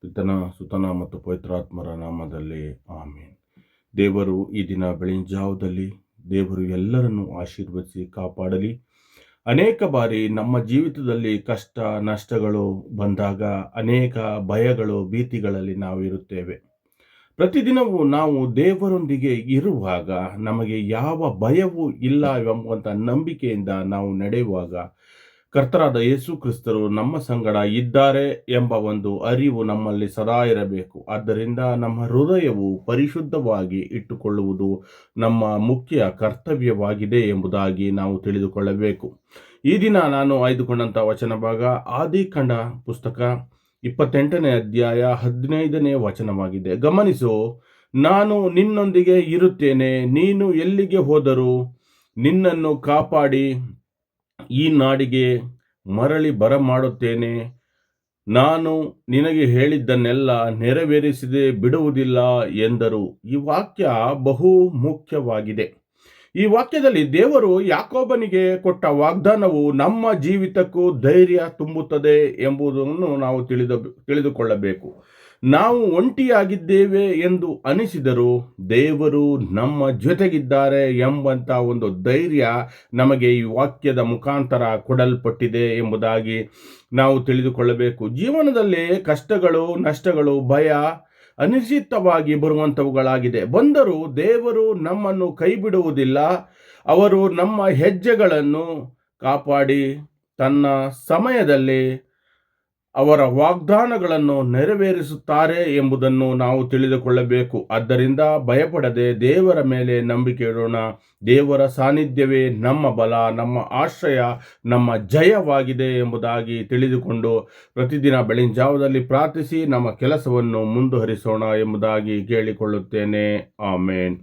ಪಿತನ ಸುತನ ಮತ್ತು ಪವಿತ್ರಾತ್ಮರ ನಾಮದಲ್ಲಿ ಆಮೇನ್. ದೇವರು ಈ ದಿನ ಬೆಳಗಿನ ಜಾವದಲ್ಲಿ ದೇವರು ಎಲ್ಲರನ್ನೂ ಆಶೀರ್ವದಿಸಿ ಕಾಪಾಡಲಿ. ಅನೇಕ ಬಾರಿ ನಮ್ಮ ಜೀವಿತದಲ್ಲಿ ಕಷ್ಟ ನಷ್ಟಗಳು ಬಂದಾಗ ಅನೇಕ ಭಯಗಳು ಭೀತಿಗಳಲ್ಲಿ ನಾವು ಇರುತ್ತೇವೆ. ಪ್ರತಿದಿನವೂ ನಾವು ದೇವರೊಂದಿಗೆ ಇರುವಾಗ ನಮಗೆ ಯಾವ ಭಯವೂ ಇಲ್ಲ ಎಂಬುವಂಥ ನಂಬಿಕೆಯಿಂದ ನಾವು ನಡೆಯುವಾಗ ಕರ್ತರಾದ ಯೇಸು ಕ್ರಿಸ್ತರು ನಮ್ಮ ಸಂಗಡ ಇದ್ದಾರೆ ಎಂಬ ಒಂದು ಅರಿವು ನಮ್ಮಲ್ಲಿ ಸದಾ ಇರಬೇಕು. ಆದ್ದರಿಂದ ನಮ್ಮ ಹೃದಯವು ಪರಿಶುದ್ಧವಾಗಿ ಇಟ್ಟುಕೊಳ್ಳುವುದು ನಮ್ಮ ಮುಖ್ಯ ಕರ್ತವ್ಯವಾಗಿದೆ ಎಂಬುದಾಗಿ ನಾವು ತಿಳಿದುಕೊಳ್ಳಬೇಕು. ಈ ದಿನ ನಾನು ಆಯ್ದುಕೊಂಡಂಥ ವಚನ ಭಾಗ ಆದಿಕಾಂಡ ಪುಸ್ತಕ 28ನೇ ಅಧ್ಯಾಯ 15ನೇ ವಚನವಾಗಿದೆ. ಗಮನಿಸು, ನಾನು ನಿನ್ನೊಂದಿಗೆ ಇರುತ್ತೇನೆ, ನೀನು ಎಲ್ಲಿಗೆ ಹೋದರೂ ನಿನ್ನನ್ನು ಕಾಪಾಡಿ ಈ ನಾಡಿಗೆ ಮರಳಿ ಬರಮಾಡುತ್ತೇನೆ. ನಾನು ನಿನಗೆ ಹೇಳಿದ್ದನ್ನೆಲ್ಲ ನೆರವೇರಿಸದೆ ಬಿಡುವುದಿಲ್ಲ ಎಂದರು. ಈ ವಾಕ್ಯ ಬಹು ಮುಖ್ಯವಾಗಿದೆ. ಈ ವಾಕ್ಯದಲ್ಲಿ ದೇವರು ಯಾಕೋಬನಿಗೆ ಕೊಟ್ಟ ವಾಗ್ದಾನವು ನಮ್ಮ ಜೀವಿತಕ್ಕೂ ಧೈರ್ಯ ತುಂಬುತ್ತದೆ ಎಂಬುದನ್ನು ನಾವು ತಿಳಿದುಕೊಳ್ಳಬೇಕು. ನಾವು ಒಂಟಿಯಾಗಿದ್ದೇವೆ ಎಂದು ಅನಿಸಿದರೂ ದೇವರು ನಮ್ಮ ಜೊತೆಗಿದ್ದಾರೆ ಎಂಬಂಥ ಒಂದು ಧೈರ್ಯ ನಮಗೆ ಈ ವಾಕ್ಯದ ಮುಖಾಂತರ ಕೊಡಲ್ಪಟ್ಟಿದೆ ಎಂಬುದಾಗಿ ನಾವು ತಿಳಿದುಕೊಳ್ಳಬೇಕು. ಜೀವನದಲ್ಲಿ ಕಷ್ಟಗಳು, ನಷ್ಟಗಳು, ಭಯ ಅನಿಶ್ಚಿತವಾಗಿ ಬರುವಂಥವುಗಳಾಗಿದೆ. ಬಂದರೂ ದೇವರು ನಮ್ಮನ್ನು ಕೈ ಬಿಡುವುದಿಲ್ಲ. ಅವರು ನಮ್ಮ ಹೆಜ್ಜೆಗಳನ್ನು ಕಾಪಾಡಿ ತನ್ನ ಸಮಯದಲ್ಲಿ ಅವರ ವಾಗ್ದಾನಗಳನ್ನು ನೆರವೇರಿಸುತ್ತಾರೆ ಎಂಬುದನ್ನು ನಾವು ತಿಳಿದುಕೊಳ್ಳಬೇಕು. ಆದ್ದರಿಂದ ಭಯಪಡದೆ ದೇವರ ಮೇಲೆ ನಂಬಿಕೆ ಇಡೋಣ. ದೇವರ ಸಾನ್ನಿಧ್ಯವೇ ನಮ್ಮ ಬಲ, ನಮ್ಮ ಆಶ್ರಯ, ನಮ್ಮ ಜಯವಾಗಿದೆ ಎಂಬುದಾಗಿ ತಿಳಿದುಕೊಂಡು ಪ್ರತಿದಿನ ಬೆಳಗಿನ ಜಾವದಲ್ಲಿ ಪ್ರಾರ್ಥಿಸಿ ನಮ್ಮ ಕೆಲಸವನ್ನು ಮುಂದುವರಿಸೋಣ ಎಂಬುದಾಗಿ ಕೇಳಿಕೊಳ್ಳುತ್ತೇನೆ. ಆಮೇನ್.